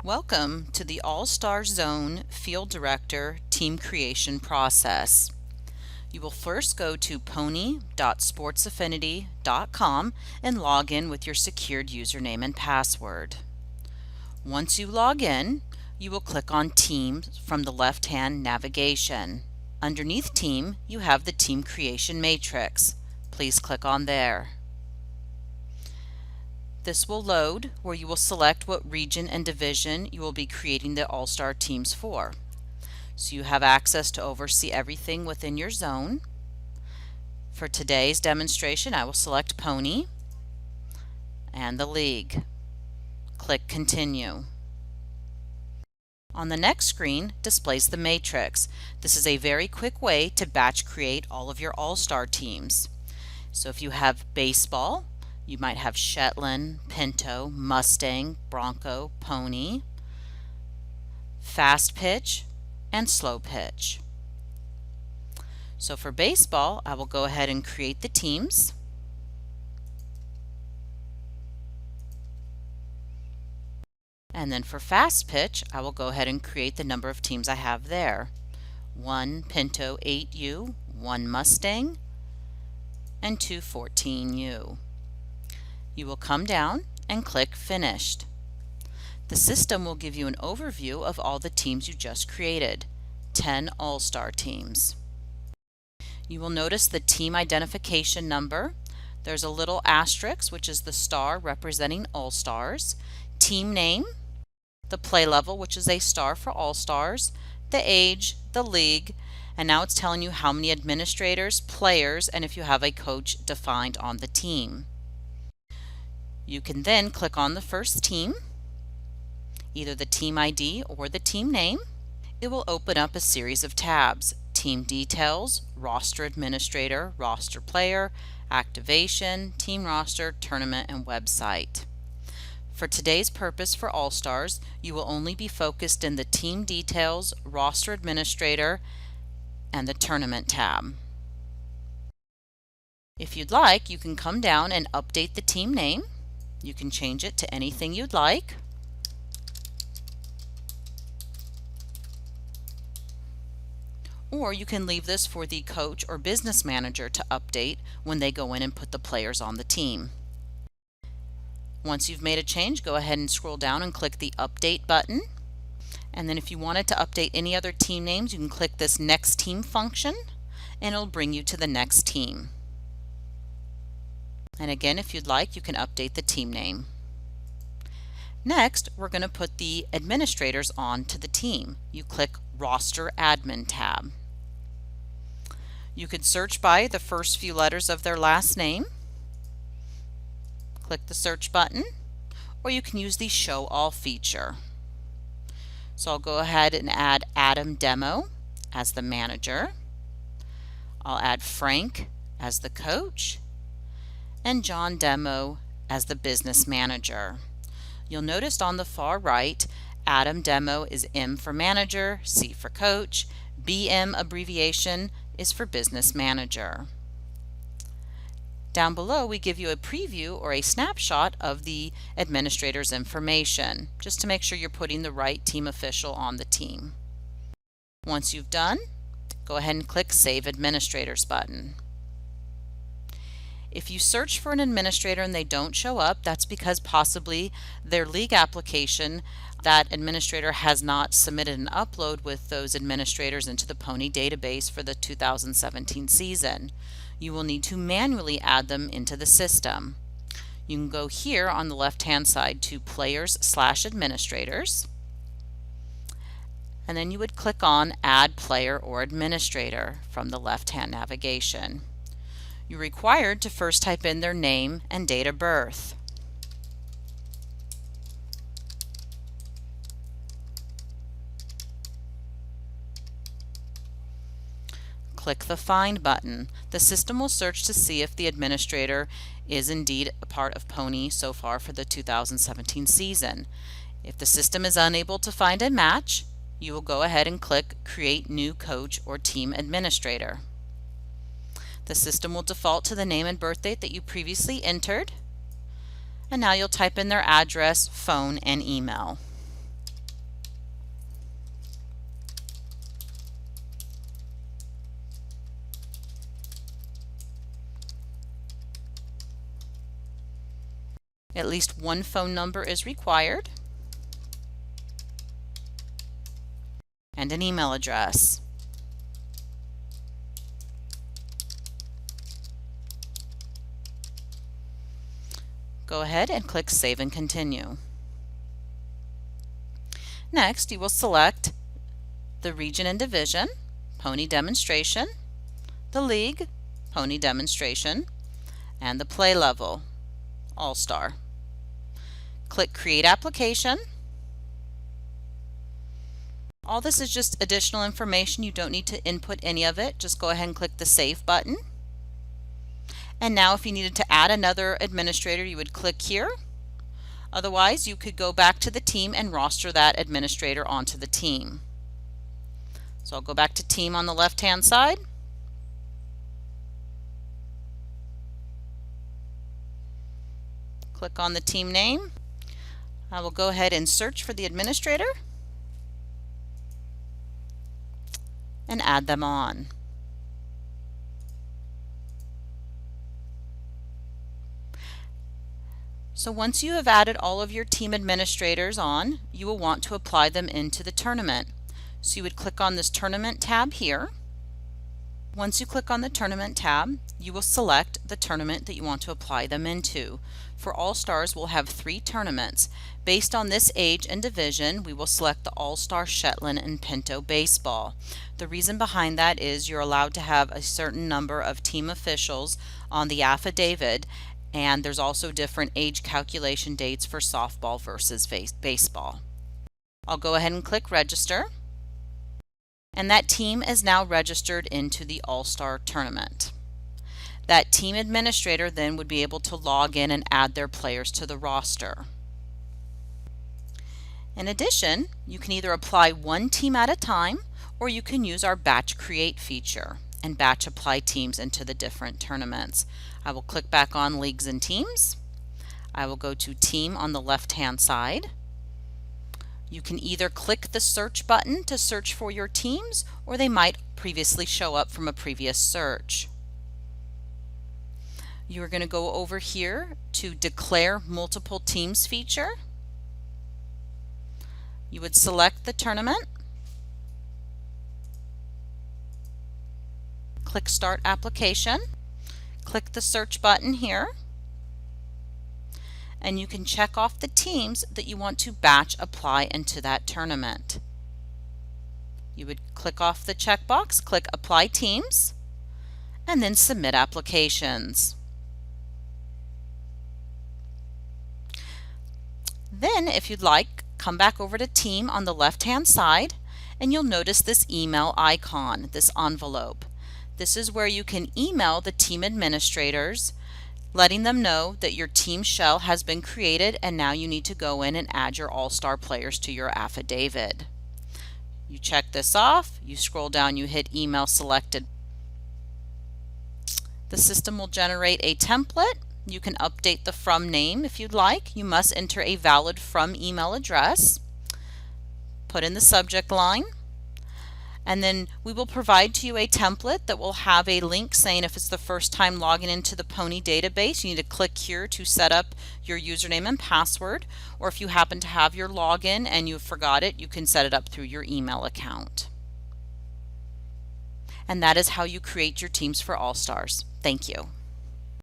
Welcome to the All-Star Zone Field Director Team Creation process. You will first go to pony.sportsaffinity.com and log in with your secured username and password. Once you log in, you will click on Teams from the left-hand navigation. Underneath Team, you have the Team Creation Matrix. Please click on there. This will load where you will select what region and division you will be creating the All-Star teams for. So you have access to oversee everything within your zone. For today's demonstration, I will select Pony and the league. Click Continue. On the next screen displays the matrix. This is a very quick way to batch create all of your All-Star teams. So if you have baseball, you might have Shetland, Pinto, Mustang, Bronco, Pony, fast pitch, and slow pitch. So for baseball, I will go ahead and create the teams. And then for fast pitch, I will go ahead and create the number of teams I have there. 1 Pinto 8U, 1 Mustang, and 2 14U. You will come down and click Finished. The system will give you an overview of all the teams you just created, 10 All-Star teams. You will notice the team identification number. There's a little asterisk, which is the star representing All-Stars, team name, the play level, which is a star for All-Stars, the age, the league, and now it's telling you how many administrators, players, and if you have a coach defined on the team. You can then click on the first team, either the team ID or the team name. It will open up a series of tabs: Team Details, Roster Administrator, Roster Player, Activation, Team Roster, Tournament, and Website. For today's purpose for All-Stars, you will only be focused in the Team Details, Roster Administrator, and the Tournament tab. If you'd like, you can come down and update the team name. You can change it to anything you'd like. Or you can leave this for the coach or business manager to update when they go in and put the players on the team. Once you've made a change, go ahead and scroll down and click the Update button. And then if you wanted to update any other team names, you can click this Next Team function and it'll bring you to the next team. And again, if you'd like, you can update the team name. Next, we're going to put the administrators on to the team. You click Roster Admin tab. You could search by the first few letters of their last name. Click the search button, or you can use the Show All feature. So I'll go ahead and add Adam Demo as the manager. I'll add Frank as the coach, and John Demo as the business manager. You'll notice on the far right, Adam Demo is M for manager, C for coach, BM abbreviation is for business manager. Down below, we give you a preview or a snapshot of the administrator's information, just to make sure you're putting the right team official on the team. Once you've done, go ahead and click Save Administrators button. If you search for an administrator and they don't show up, that's because possibly their league application, that administrator has not submitted an upload with those administrators into the Pony database for the 2017 season. You will need to manually add them into the system. You can go here on the left-hand side to Players/Administrators, and then you would click on Add Player or Administrator from the left-hand navigation. You're required to first type in their name and date of birth. Click the Find button. The system will search to see if the administrator is indeed a part of Pony so far for the 2017 season. If the system is unable to find a match, you will go ahead and click Create New Coach or Team Administrator. The system will default to the name and birth date that you previously entered. And now you'll type in their address, phone, and email. At least one phone number is required and an email address. Go ahead and click Save and Continue. Next, you will select the region and division, Pony Demonstration, the league, Pony Demonstration, and the play level, All-Star. Click Create Application. All this is just additional information. You don't need to input any of it. Just go ahead and click the Save button. And now if you needed to add another administrator, you would click here. Otherwise, you could go back to the team and roster that administrator onto the team. So I'll go back to team on the left-hand side. Click on the team name. I will go ahead and search for the administrator and add them on. So once you have added all of your team administrators on, you will want to apply them into the tournament. So you would click on this tournament tab here. Once you click on the tournament tab, you will select the tournament that you want to apply them into. For All-Stars, we'll have 3 tournaments. Based on this age and division, we will select the All-Star Shetland and Pinto Baseball. The reason behind that is you're allowed to have a certain number of team officials on the affidavit, and there's also different age calculation dates for softball versus baseball. I'll go ahead and click Register. And that team is now registered into the All-Star Tournament. That team administrator then would be able to log in and add their players to the roster. In addition, you can either apply one team at a time, or you can use our Batch Create feature and batch apply teams into the different tournaments. I will click back on Leagues and Teams. I will go to Team on the left-hand side. You can either click the search button to search for your teams, or they might previously show up from a previous search. You are going to go over here to Declare Multiple Teams feature. You would select the tournament, click Start Application, click the search button here, and you can check off the teams that you want to batch apply into that tournament. You would click off the checkbox, click Apply Teams, and then Submit Applications. Then, if you'd like, come back over to Team on the left-hand side, and you'll notice this email icon, this envelope. This is where you can email the team administrators, letting them know that your team shell has been created and now you need to go in and add your all-star players to your affidavit. You check this off, you scroll down, you hit email selected. The system will generate a template. You can update the from name if you'd like. You must enter a valid from email address. Put in the subject line. And then we will provide to you a template that will have a link saying if it's the first time logging into the Pony database, you need to click here to set up your username and password. Or if you happen to have your login and you forgot it, you can set it up through your email account. And that is how you create your teams for All-Stars. Thank you.